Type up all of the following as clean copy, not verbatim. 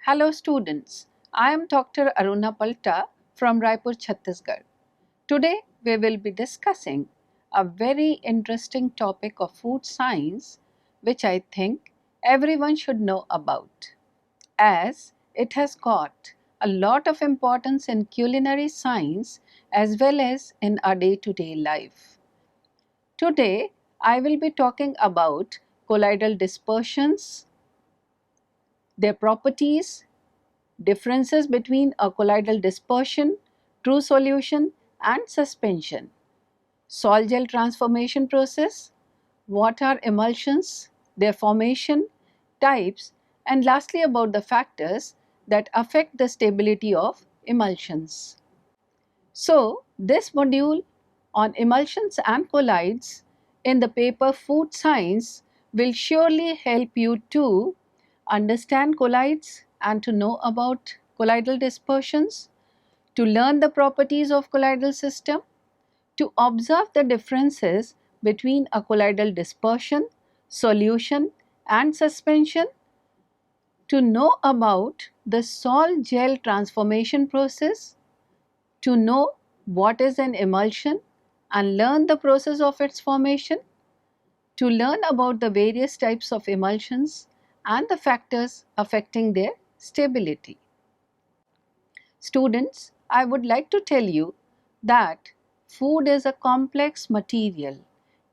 Hello students, I am Dr. Aruna Palta from Raipur, Chhattisgarh. Today we will be discussing a very interesting topic of food science which I think everyone should know about, as it has got a lot of importance in culinary science as well as in our day-to-day life. Today I will be talking about colloidal dispersions, their properties, differences between a colloidal dispersion, true solution and suspension, sol-gel transformation process, what are emulsions, their formation, types, and lastly about the factors that affect the stability of emulsions. So, this module on emulsions and colloids in the paper Food Science will surely help you to understand colloids and to know about colloidal dispersions, to learn the properties of colloidal system, to observe the differences between a colloidal dispersion, solution and suspension, to know about the sol-gel transformation process, to know what is an emulsion and learn the process of its formation, to learn about the various types of emulsions and the factors affecting their stability. Students, I would like to tell you that food is a complex material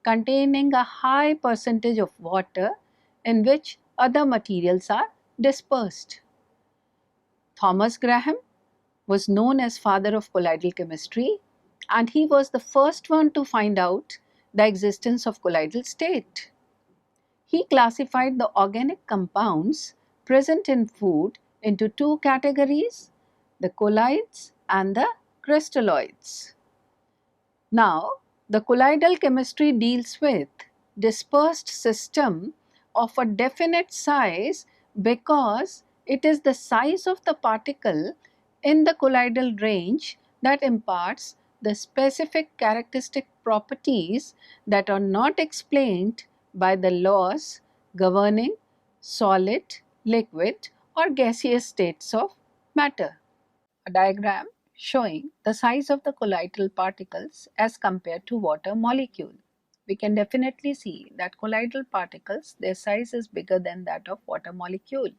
containing a high percentage of water in which other materials are dispersed. Thomas Graham was known as father of colloidal chemistry, and he was the first one to find out the existence of colloidal state. He classified the organic compounds present in food into two categories, the colloids and the crystalloids. Now, the colloidal chemistry deals with dispersed system of a definite size because it is the size of the particle in the colloidal range that imparts the specific characteristic properties that are not explained by the laws governing solid, liquid or gaseous states of matter. A diagram showing the size of the colloidal particles as compared to water molecule. We can definitely see that colloidal particles, their size is bigger than that of water molecule,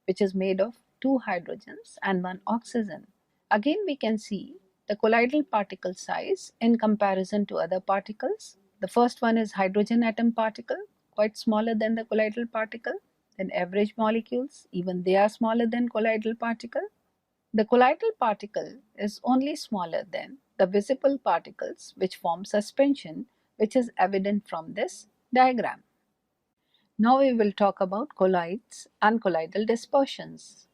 which is made of 2 hydrogens and 1 oxygen. Again, we can see the colloidal particle size in comparison to other particles. The first one is hydrogen atom particle, quite smaller than the colloidal particle. Then average molecules, even they are smaller than colloidal particle. The colloidal particle is only smaller than the visible particles which form suspension, which is evident from this diagram. Now we will talk about colloids and colloidal dispersions.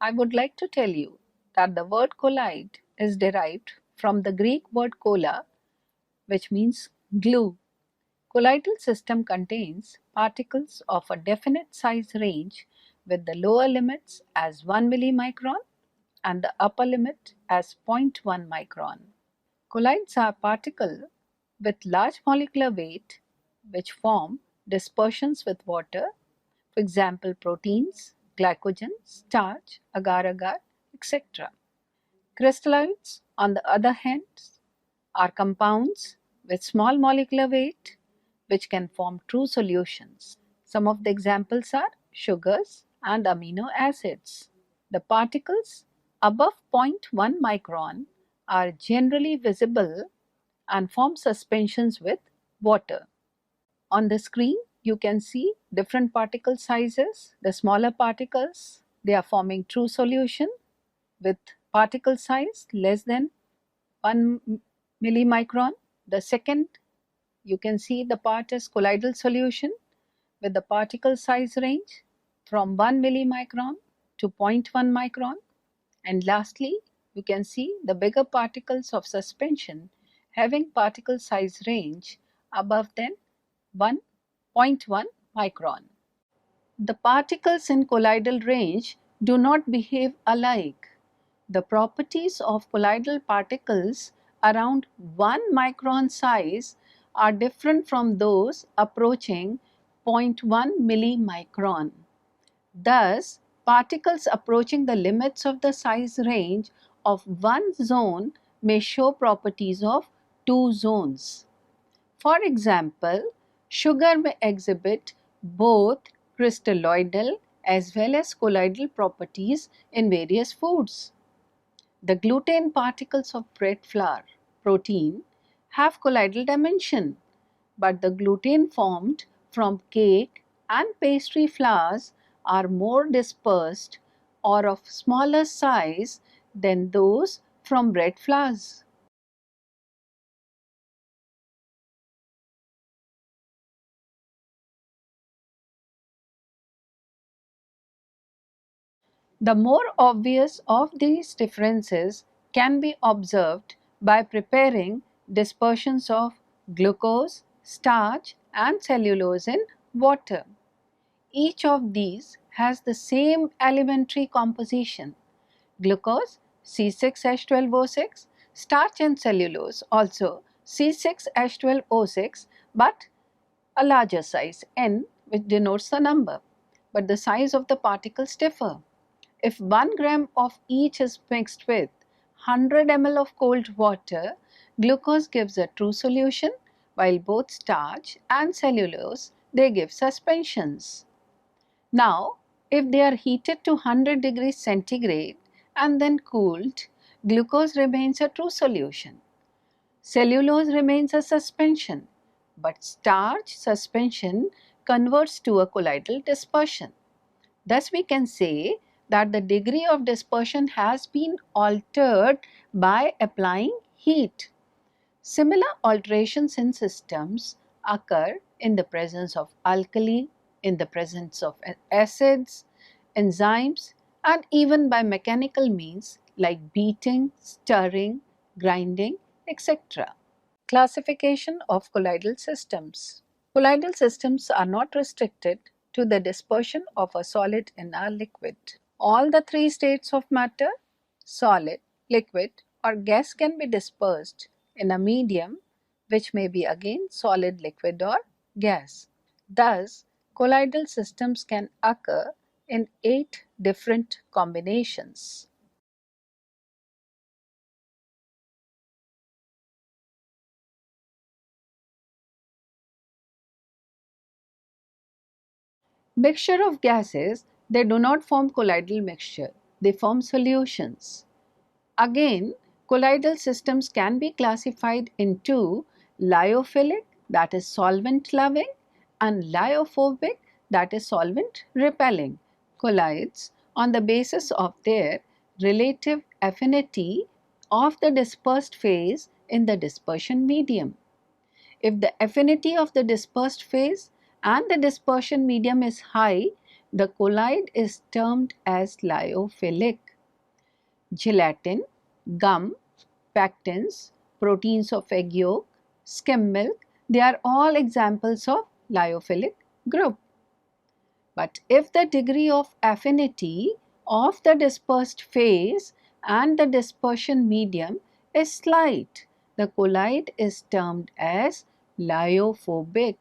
I would like to tell you that the word colloid is derived from the Greek word kolla, which means glue. Colloidal system contains particles of a definite size range with the lower limits as 1 millimicron and the upper limit as zero point 0.1 micron. Colloids are particles with large molecular weight which form dispersions with water, for example proteins, glycogen, starch, agar-agar, etc. Crystalloids, on the other hand, are compounds with small molecular weight which can form true solutions. Some of the examples are sugars and amino acids. The particles above zero point 0.1 micron are generally visible and form suspensions with water. On the screen, you can see different particle sizes. The smaller particles, they are forming true solution with particle size less than 1 millimicron. The second, you can see the part is colloidal solution with the particle size range from 1 millimicron to zero point 0.1 micron. And lastly, you can see the bigger particles of suspension having particle size range above than 1.1 micron. The particles in colloidal range do not behave alike. The properties of colloidal particles around 1 micron size are different from those approaching 0.1 millimicron. Thus, Particles approaching the limits of the size range of one zone may show properties of two zones. For example, sugar may exhibit both crystalloidal as well as colloidal properties in various foods. The gluten particles of bread flour, protein, have colloidal dimension, but the gluten formed from cake and pastry flours are more dispersed or of smaller size than those from bread flours. The more obvious of these differences can be observed by preparing dispersions of glucose, starch and cellulose in water. Each of these has the same elementary composition: glucose C6H12O6, starch and cellulose also C6H12O6, but a larger size N, which denotes the number, but the size of the particles differ. If 1 gram of each is mixed with 100 ml of cold water, glucose gives a true solution, while both starch and cellulose, they give suspensions. Now, if they are heated to 100 degrees centigrade and then cooled, glucose remains a true solution. Cellulose remains a suspension, but starch suspension converts to a colloidal dispersion. Thus, we can say that the degree of dispersion has been altered by applying heat. Similar alterations in systems occur in the presence of alkali, in the presence of acids, enzymes, and even by mechanical means like beating, stirring, grinding, etc. Classification of colloidal systems. Colloidal systems are not restricted to the dispersion of a solid in a liquid. All the three states of matter, solid, liquid or gas, can be dispersed in a medium which may be again solid, liquid or gas. Thus, colloidal systems can occur in 8 different combinations. Mixture of gases, they do not form colloidal mixture, they form solutions. Again, colloidal systems can be classified into lyophilic, that is solvent loving, and lyophobic, that is solvent repelling colloids on the basis of their relative affinity of the dispersed phase in the dispersion medium. If the affinity of the dispersed phase and the dispersion medium is high, the colloid is termed as lyophilic. Gelatin, gum, pectins, proteins of egg yolk, skim milk, they are all examples of lyophilic group. But if the degree of affinity of the dispersed phase and the dispersion medium is slight, the colloid is termed as lyophobic.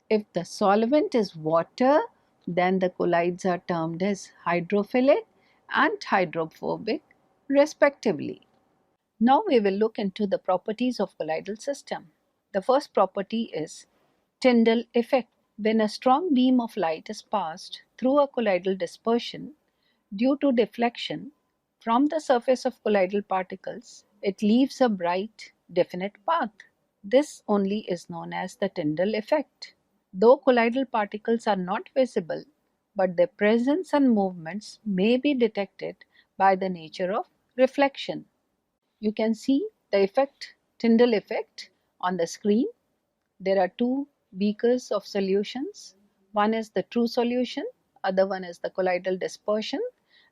If the solvent is water, then the colloids are termed as hydrophilic and hydrophobic respectively. Now we will look into the properties of colloidal system. The first property is Tyndall effect. When a strong beam of light is passed through a colloidal dispersion due to deflection from the surface of colloidal particles, it leaves a bright, definite path. This only is known as the Tyndall effect. Though colloidal particles are not visible, but their presence and movements may be detected by the nature of reflection. You can see the effect, Tyndall effect, on the screen. There are two beakers of solutions. One is the true solution, other one is the colloidal dispersion.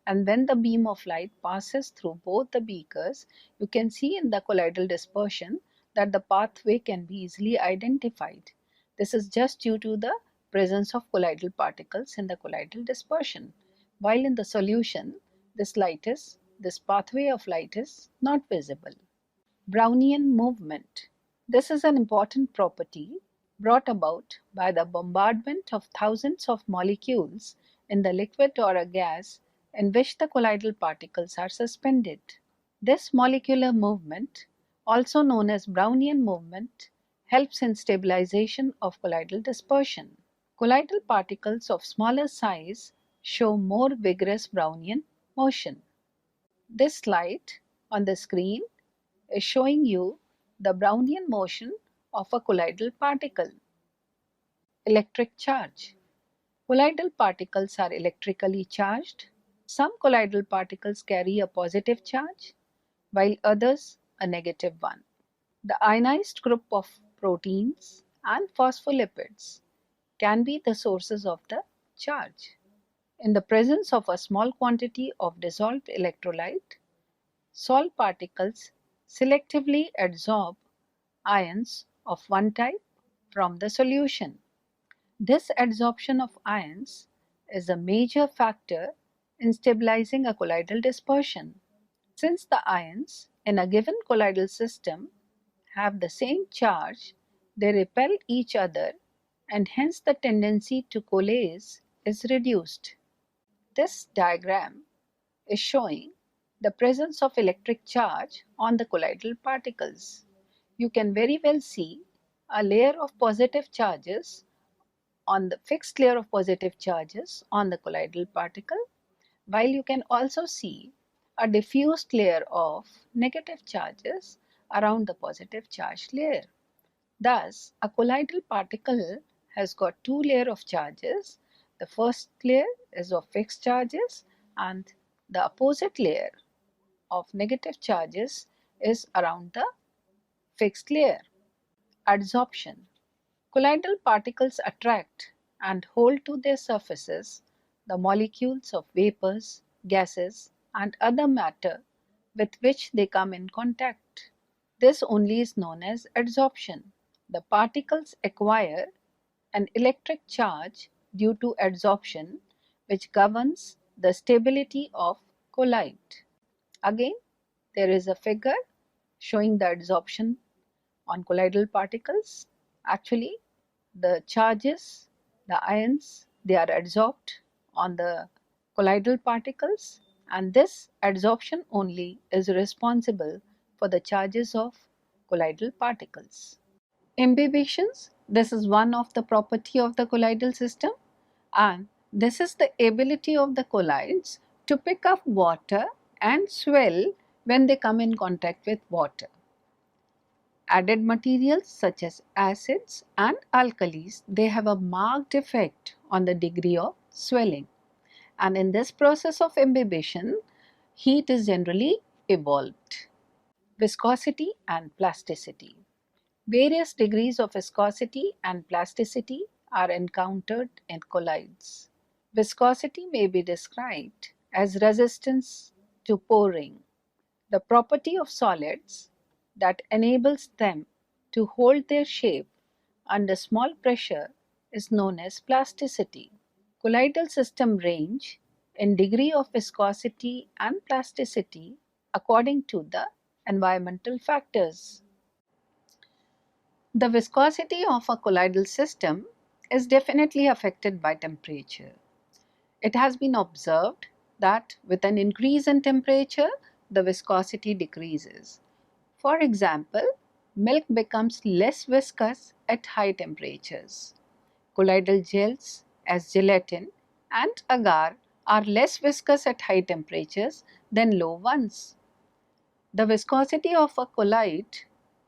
And when the beam of light passes through both the beakers, you can see in the colloidal dispersion that the pathway can be easily identified. This is just due to the presence of colloidal particles in the colloidal dispersion. While in the solution, this pathway of light is not visible. Brownian movement. This is an important property brought about by the bombardment of thousands of molecules in the liquid or a gas in which the colloidal particles are suspended. This molecular movement, also known as Brownian movement, helps in stabilization of colloidal dispersion. Colloidal particles of smaller size show more vigorous Brownian motion. This slide on the screen is showing you the Brownian motion of a colloidal particle. Electric charge. Colloidal particles are electrically charged. Some colloidal particles carry a positive charge, while others a negative one. The ionized group of proteins and phospholipids can be the sources of the charge. In the presence of a small quantity of dissolved electrolyte, salt particles selectively adsorb ions of one type from the solution. This adsorption of ions is a major factor in stabilizing a colloidal dispersion. Since the ions in a given colloidal system have the same charge, they repel each other and hence the tendency to coalesce is reduced. This diagram is showing the presence of electric charge on the colloidal particles. You can very well see a layer of positive charges on the fixed layer of positive charges on the colloidal particle, while you can also see a diffused layer of negative charges around the positive charge layer. Thus, a colloidal particle has got two layers of charges. The first layer is of fixed charges and the opposite layer of negative charges is around the fixed layer. Adsorption. Colloidal particles attract and hold to their surfaces the molecules of vapors, gases, and other matter with which they come in contact. This only is known as adsorption. The particles acquire an electric charge due to adsorption, which governs the stability of colloid. Again, there is a figure showing the adsorption on colloidal particles. Actually, the charges, the ions, they are adsorbed on the colloidal particles, and this adsorption only is responsible for the charges of colloidal particles. Imbibitions, this is one of the property of the colloidal system, and this is the ability of the colloids to pick up water and swell when they come in contact with water. Added materials such as acids and alkalis, they have a marked effect on the degree of swelling, and in this process of imbibition, heat is generally evolved. Viscosity and plasticity. Various degrees of viscosity and plasticity are encountered in colloids. Viscosity may be described as resistance to pouring, the property of solids that enables them to hold their shape under small pressure is known as plasticity. Colloidal system range in degree of viscosity and plasticity according to the environmental factors. The viscosity of a colloidal system is definitely affected by temperature. It has been observed that with an increase in temperature, the viscosity decreases. For example, milk becomes less viscous at high temperatures. Colloidal gels as gelatin and agar are less viscous at high temperatures than low ones. The viscosity of a colloid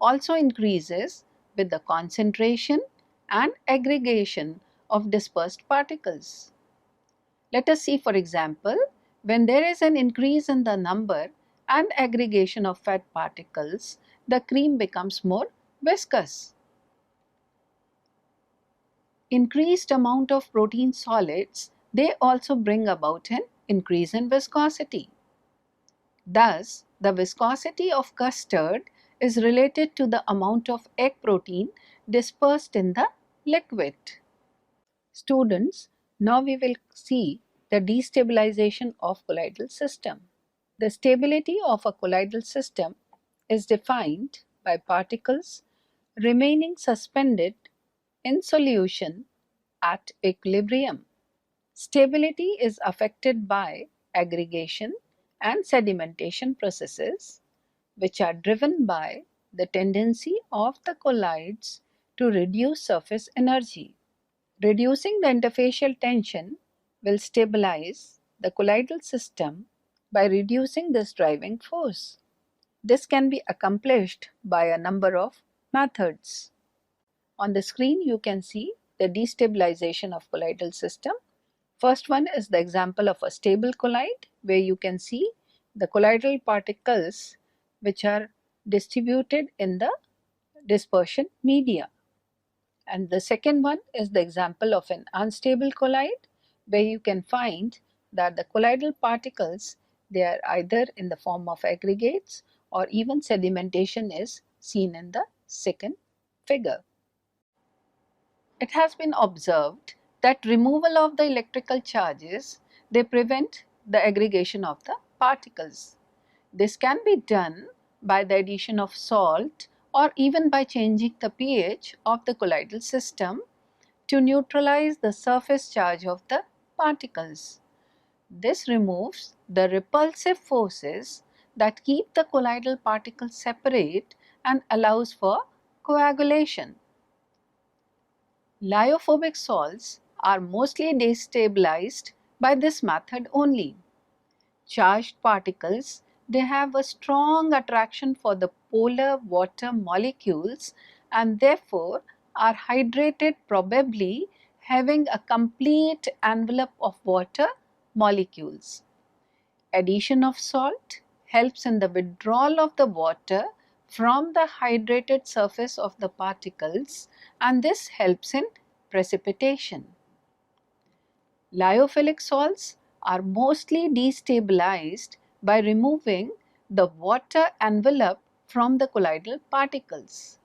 also increases with the concentration and aggregation of dispersed particles. Let us see, for example, when there is an increase in the number and aggregation of fat particles, the cream becomes more viscous. Increased amount of protein solids, they also bring about an increase in viscosity. Thus, the viscosity of custard is related to the amount of egg protein dispersed in the liquid. Students, now we will see the destabilization of colloidal system. The stability of a colloidal system is defined by particles remaining suspended in solution at equilibrium. Stability is affected by aggregation, and sedimentation processes, which are driven by the tendency of the colloids to reduce surface energy. Reducing the interfacial tension will stabilize the colloidal system by reducing this driving force. This can be accomplished by a number of methods. On the screen you can see the destabilization of colloidal system. First one is the example of a stable colloid, where you can see the colloidal particles which are distributed in the dispersion media. And the second one is the example of an unstable colloid, where you can find that the colloidal particles, they are either in the form of aggregates or even sedimentation is seen in the second figure. It has been observed that removal of the electrical charges, they prevent the aggregation of the particles. This can be done by the addition of salt or even by changing the pH of the colloidal system to neutralize the surface charge of the particles. This removes the repulsive forces that keep the colloidal particles separate and allows for coagulation. Lyophobic salts are mostly destabilized by this method only. Charged particles, they have a strong attraction for the polar water molecules and therefore are hydrated, probably having a complete envelope of water molecules. Addition of salt helps in the withdrawal of the water from the hydrated surface of the particles, and this helps in precipitation. Lyophilic salts are mostly destabilized by removing the water envelope from the colloidal particles.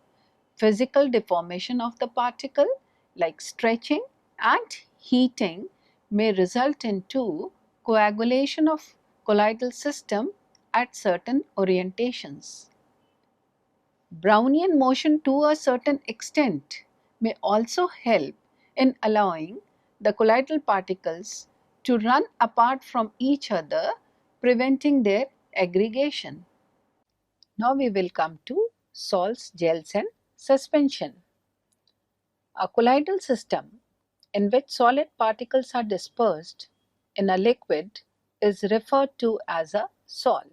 Physical deformation of the particle, like stretching and heating, may result into coagulation of colloidal system at certain orientations. Brownian motion to a certain extent may also help in allowing the colloidal particles to run apart from each other, preventing their aggregation. Now we will come to salts, gels and suspension. A colloidal system in which solid particles are dispersed in a liquid is referred to as a sol.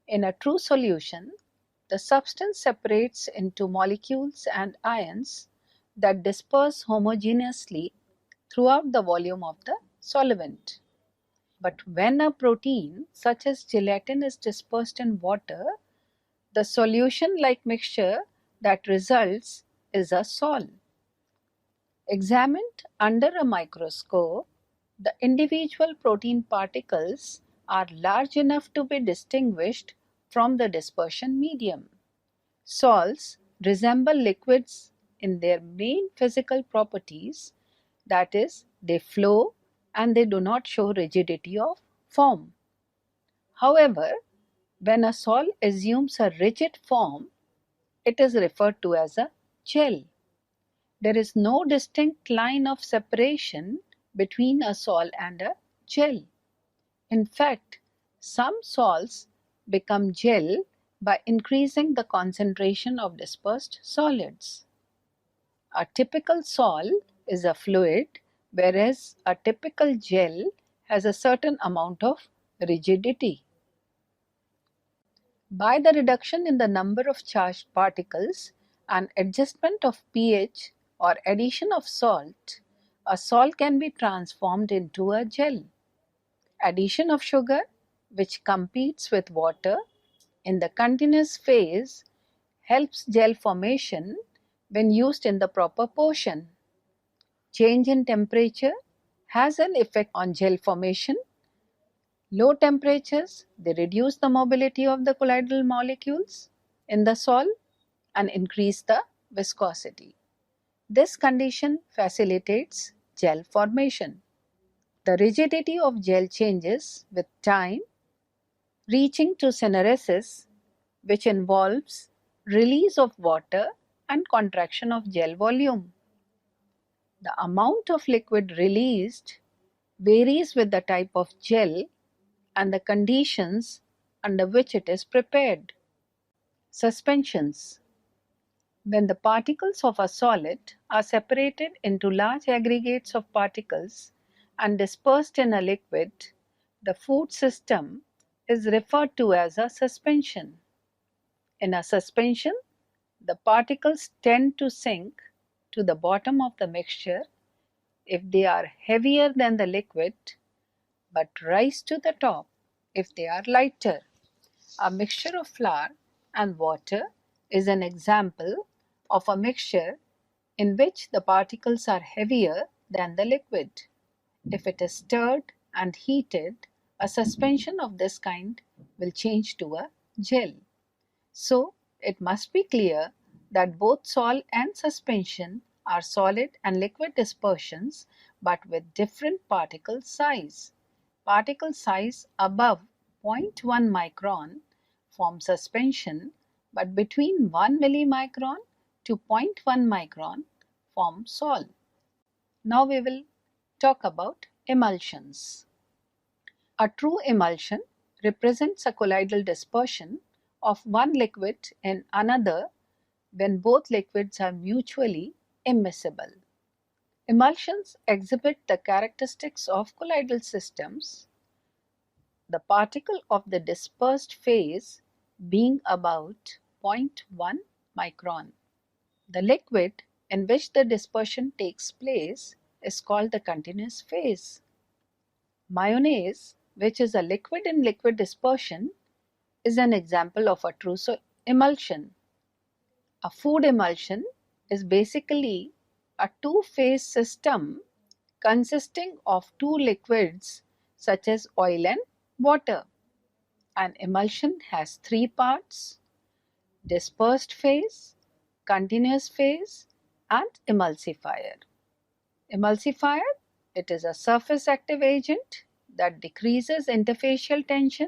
In a true solution, the substance separates into molecules and ions that disperse homogeneously throughout the volume of the solvent. But when a protein such as gelatin is dispersed in water, the solution-like mixture that results is a sol. Examined under a microscope, the individual protein particles are large enough to be distinguished from the dispersion medium. Sols resemble liquids in their main physical properties, that is, they flow and they do not show rigidity of form. However, when a sol assumes a rigid form, it is referred to as a gel. There is no distinct line of separation between a sol and a gel. In fact, some sols become gel by increasing the concentration of dispersed solids. A typical sol is a fluid, whereas a typical gel has a certain amount of rigidity. By the reduction in the number of charged particles and adjustment of pH or addition of salt, a sol can be transformed into a gel. Addition of sugar, which competes with water in the continuous phase, helps gel formation when used in the proper portion. Change in temperature has an effect on gel formation. Low temperatures, they reduce the mobility of the colloidal molecules in the sol and increase the viscosity. This condition facilitates gel formation. The rigidity of gel changes with time, reaching to syneresis, which involves release of water and contraction of gel volume. The amount of liquid released varies with the type of gel and the conditions under which it is prepared. Suspensions. When the particles of a solid are separated into large aggregates of particles and dispersed in a liquid, the food system is referred to as a suspension. In a suspension, the particles tend to sink to the bottom of the mixture if they are heavier than the liquid, but rise to the top if they are lighter. A mixture of flour and water is an example of a mixture in which the particles are heavier than the liquid. If it is stirred and heated, a suspension of this kind will change to a gel. So, it must be clear that both sol and suspension are solid and liquid dispersions, but with different particle size. Particle size above 0.1 micron form suspension, but between 1 millimicron to 0.1 micron form sol. Now we will talk about emulsions. A true emulsion represents a colloidal dispersion of one liquid in another when both liquids are mutually immiscible. Emulsions exhibit the characteristics of colloidal systems, the particle of the dispersed phase being about 0.1 micron. The liquid in which the dispersion takes place is called the continuous phase. Mayonnaise, which is a liquid in liquid dispersion, is an example of a true emulsion. A food emulsion is basically a two-phase system consisting of two liquids such as oil and water. An emulsion has three parts: dispersed phase, continuous phase, and emulsifier. Emulsifier, it is a surface active agent that decreases interfacial tension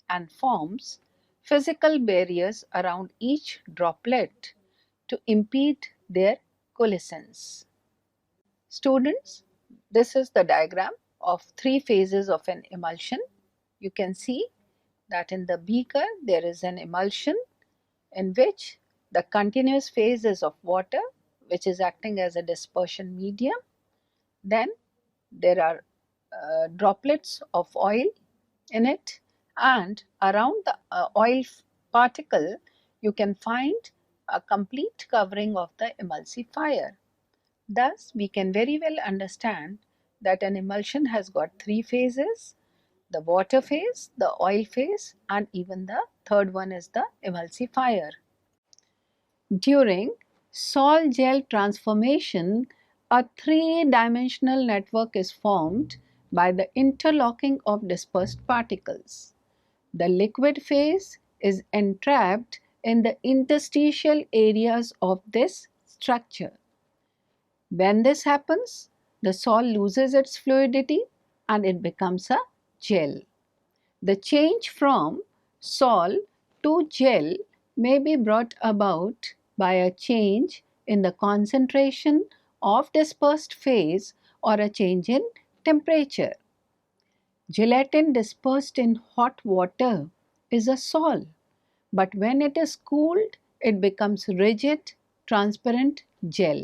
and forms physical barriers around each droplet to impede their coalescence. Students, this is the diagram of three phases of an emulsion. You can see that in the beaker there is an emulsion in which the continuous phase is of water, which is acting as a dispersion medium. Then there are droplets of oil in it, and around the oil particle you can find a complete covering of the emulsifier. Thus, we can very well understand that an emulsion has got three phases: the water phase, the oil phase, and even the third one is the emulsifier. During sol-gel transformation, a three-dimensional network is formed by the interlocking of dispersed particles. The liquid phase is entrapped in the interstitial areas of this structure. When this happens, the sol loses its fluidity and it becomes a gel. The change from sol to gel may be brought about by a change in the concentration of dispersed phase or a change in temperature. Gelatin dispersed in hot water is a sol, but when it is cooled, it becomes rigid, transparent gel.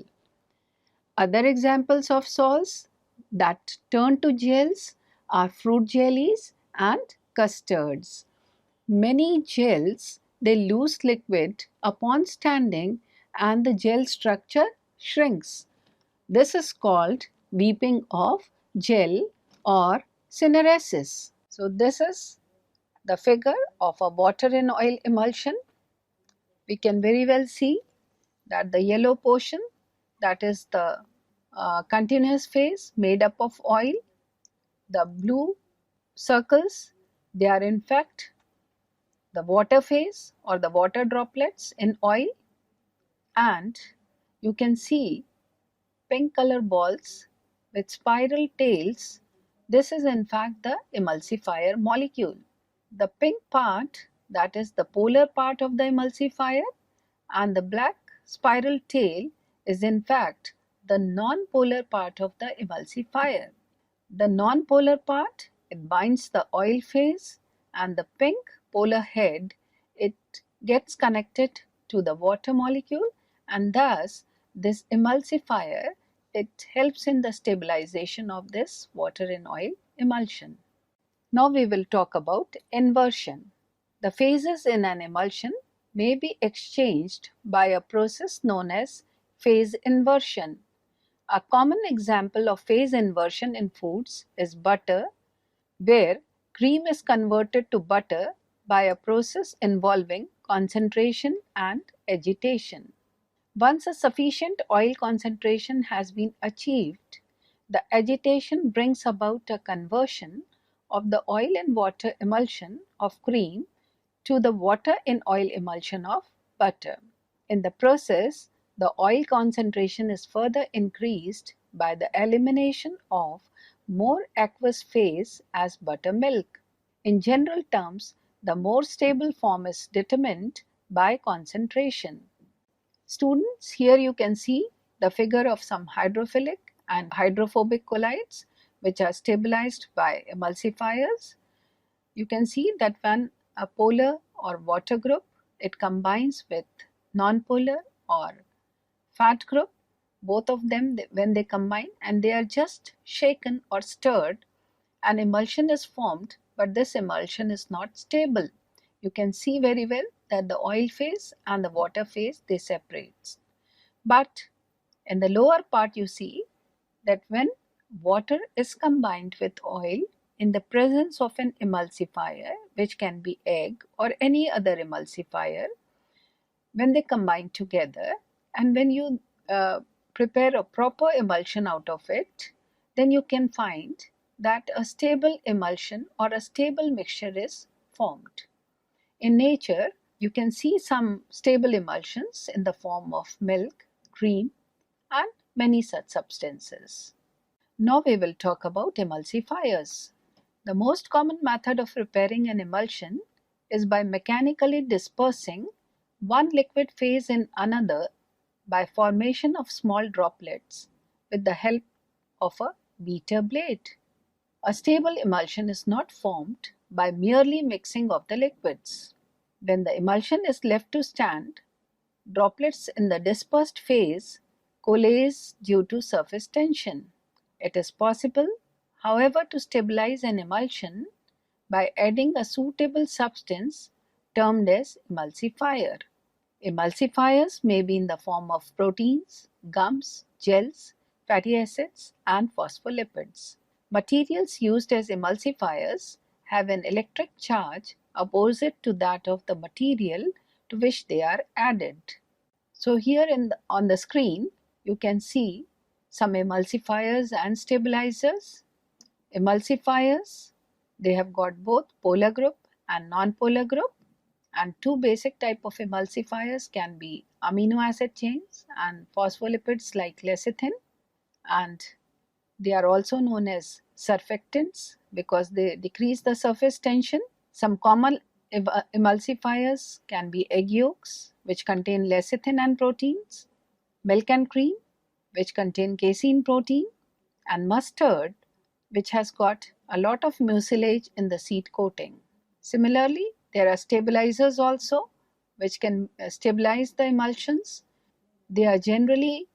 Other examples of sols that turn to gels are fruit jellies and custards. Many gels, they lose liquid upon standing and the gel structure shrinks. This is called weeping of gel or syneresis. So this is the figure of a water in oil emulsion. We can very well see that the yellow portion, that is the continuous phase made up of oil. The blue circles, they are in fact the water phase or the water droplets in oil, and you can see pink color balls with spiral tails. This is in fact the emulsifier molecule. The pink part, that is the polar part of the emulsifier, and the black spiral tail is in fact the non-polar part of the emulsifier. The non-polar part it binds the oil phase, and the pink polar head, it gets connected to the water molecule, and thus this emulsifier, it helps in the stabilization of this water in oil emulsion. Now we will talk about inversion. The phases in an emulsion may be exchanged by a process known as phase inversion. A common example of phase inversion in foods is butter, where cream is converted to butter by a process involving concentration and agitation. Once a sufficient oil concentration has been achieved, the agitation brings about a conversion of the oil in water emulsion of cream to the water in oil emulsion of butter. In the process, the oil concentration is further increased by the elimination of more aqueous phase as buttermilk. In general terms, the more stable form is determined by concentration. Students, here you can see the figure of some hydrophilic and hydrophobic colloids which are stabilized by emulsifiers. You can see that when a polar or water group, it combines with non-polar or fat group, both of them when they combine and they are just shaken or stirred, an emulsion is formed, but this emulsion is not stable. You can see very well that the oil phase and the water phase, they separate. But in the lower part you see that when water is combined with oil in the presence of an emulsifier, which can be egg or any other emulsifier, when they combine together and when you prepare a proper emulsion out of it, then you can find that a stable emulsion or a stable mixture is formed. In nature, you can see some stable emulsions in the form of milk, cream, and many such substances. Now we will talk about emulsifiers. The most common method of preparing an emulsion is by mechanically dispersing one liquid phase in another by formation of small droplets with the help of a beater blade. A stable emulsion is not formed by merely mixing of the liquids. When the emulsion is left to stand, droplets in the dispersed phase coalesce due to surface tension. It is possible, however, to stabilize an emulsion by adding a suitable substance termed as emulsifier. Emulsifiers may be in the form of proteins, gums, gels, fatty acids, and phospholipids. Materials used as emulsifiers have an electric charge opposite to that of the material to which they are added. So here on the screen, you can see some emulsifiers and stabilizers. Emulsifiers, they have got both polar group and non-polar group, and two basic type of emulsifiers can be amino acid chains and phospholipids like lecithin, and they are also known as surfactants because they decrease the surface tension. Some common emulsifiers can be egg yolks, which contain lecithin and proteins, milk and cream, which contain casein protein, and mustard, which has got a lot of mucilage in the seed coating. Similarly, there are stabilizers also, which can stabilize the emulsions. They are generally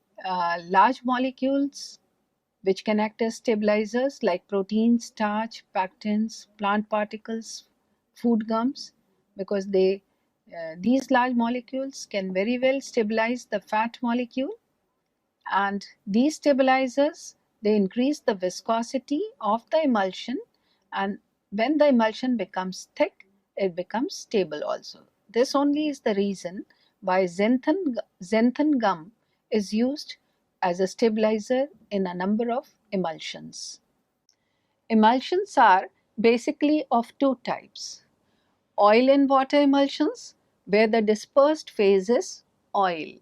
large molecules which can act as stabilizers like proteins, starch, pectins, plant particles, food gums, because these large molecules can very well stabilize the fat molecule, and these stabilizers, they increase the viscosity of the emulsion, and when the emulsion becomes thick, it becomes stable also. This only is the reason why xanthan gum is used as a stabilizer in a number of emulsions. Emulsions are basically of two types: oil and water emulsions, where the dispersed phase is oil,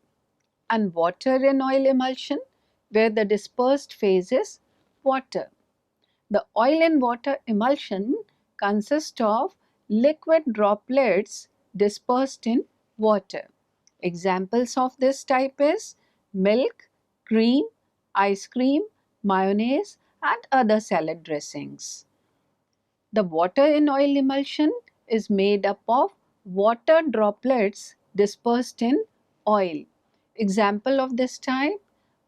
and water in oil emulsion, where the dispersed phase is water. The oil and water emulsion consists of liquid droplets dispersed in water. Examples of this type is milk, cream, ice cream, mayonnaise, and other salad dressings. The water in oil emulsion is made up of water droplets dispersed in oil. Example of this type: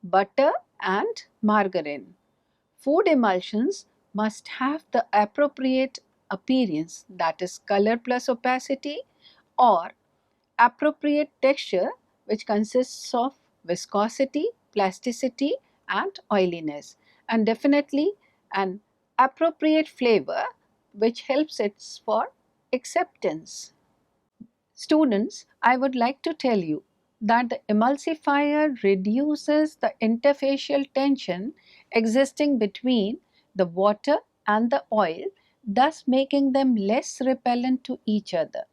butter and margarine. Food emulsions must have the appropriate appearance, that is color plus opacity, or appropriate texture, which consists of viscosity, plasticity and oiliness, and definitely an appropriate flavor, which helps it for acceptance. Students, I would like to tell you that the emulsifier reduces the interfacial tension existing between the water and the oil, thus making them less repellent to each other.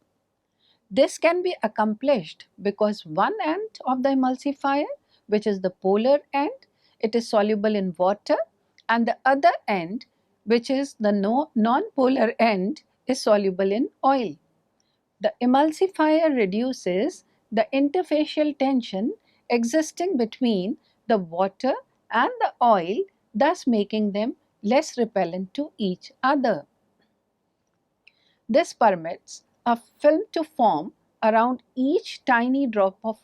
This can be accomplished because one end of the emulsifier, which is the polar end, it is soluble in water, and the other end, which is the non-polar end, is soluble in oil. The emulsifier reduces the interfacial tension existing between the water and the oil, thus making them less repellent to each other. This permits a film to form around each tiny drop of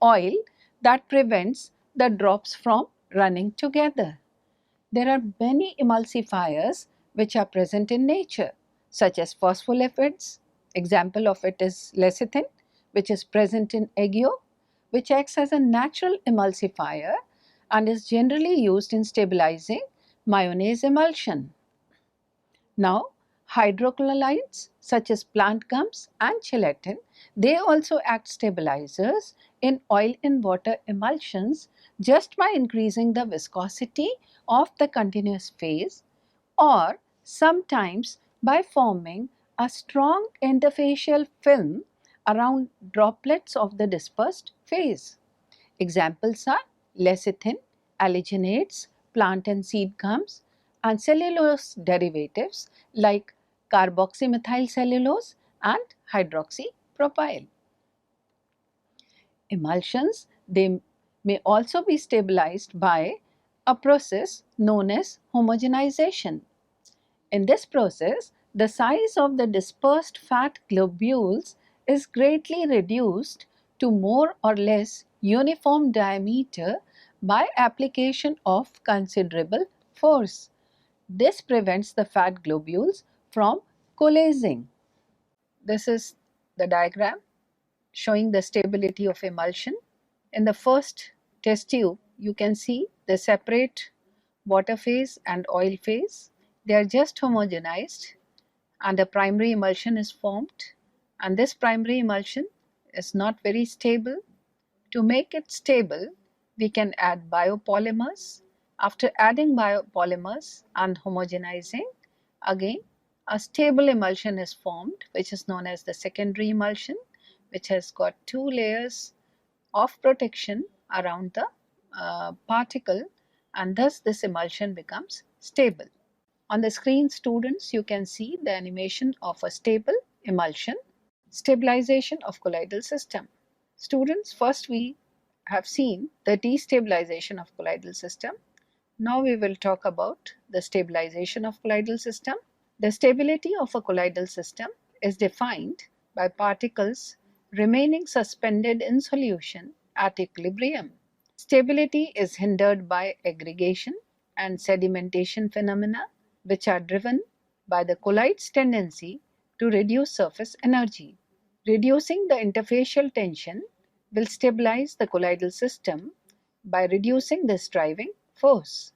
oil that prevents the drops from running together. There are many emulsifiers which are present in nature, such as phospholipids. Example of it is lecithin, which is present in egg yolk, which acts as a natural emulsifier and is generally used in stabilizing mayonnaise emulsion. Now, hydrocolloids such as plant gums and gelatin, they also act stabilizers in oil and water emulsions just by increasing the viscosity of the continuous phase, or sometimes by forming a strong interfacial film around droplets of the dispersed phase. Examples are lecithin, alliginates, plant and seed gums, and cellulose derivatives like carboxymethyl cellulose and hydroxypropyl. Emulsions, they may also be stabilized by a process known as homogenization. In this process, the size of the dispersed fat globules is greatly reduced to more or less uniform diameter by application of considerable force. This prevents the fat globules from coalescing. This is the diagram showing the stability of emulsion. In the first test tube, you can see the separate water phase and oil phase. They are just homogenized and a primary emulsion is formed, and this primary emulsion is not very stable. To make it stable, we can add biopolymers. After adding biopolymers and homogenizing, again a stable emulsion is formed, which is known as the secondary emulsion, which has got two layers of protection around the particle, and thus this emulsion becomes stable. On the screen, students, you can see the animation of a stable emulsion. Stabilization of colloidal system. Students, first we have seen the destabilization of colloidal system. Now we will talk about the stabilization of colloidal system. The stability of a colloidal system is defined by particles remaining suspended in solution at equilibrium. Stability is hindered by aggregation and sedimentation phenomena, which are driven by the colloid's tendency to reduce surface energy. Reducing the interfacial tension will stabilize the colloidal system by reducing this driving force.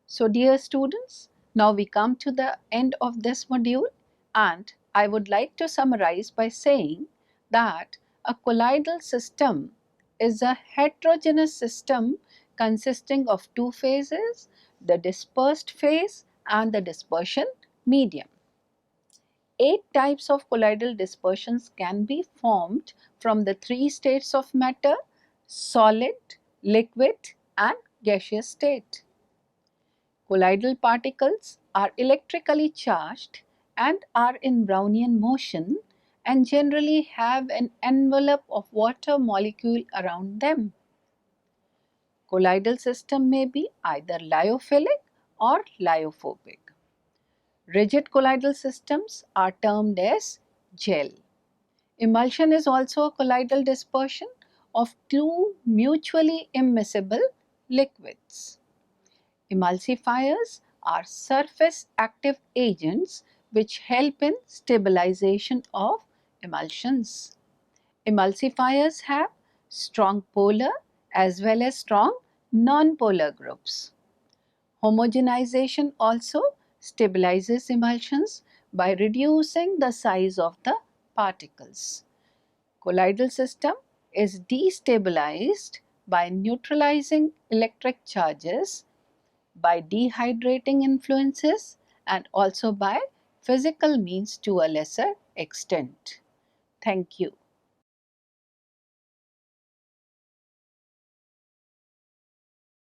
So dear students, now we come to the end of this module, and I would like to summarize by saying that a colloidal system is a heterogeneous system consisting of two phases, the dispersed phase and the dispersion medium. 8 types of colloidal dispersions can be formed from the 3 states of matter: solid, liquid and gaseous state. Colloidal particles are electrically charged and are in Brownian motion and generally have an envelope of water molecule around them. Colloidal system may be either lyophilic or lyophobic. Rigid colloidal systems are termed as gel. Emulsion is also a colloidal dispersion of two mutually immiscible liquids. Emulsifiers are surface active agents which help in stabilization of emulsions. Emulsifiers have strong polar as well as strong non-polar groups. Homogenization also stabilizes emulsions by reducing the size of the particles. Colloidal system is destabilized by neutralizing electric charges, by dehydrating influences, and also by physical means to a lesser extent. Thank you.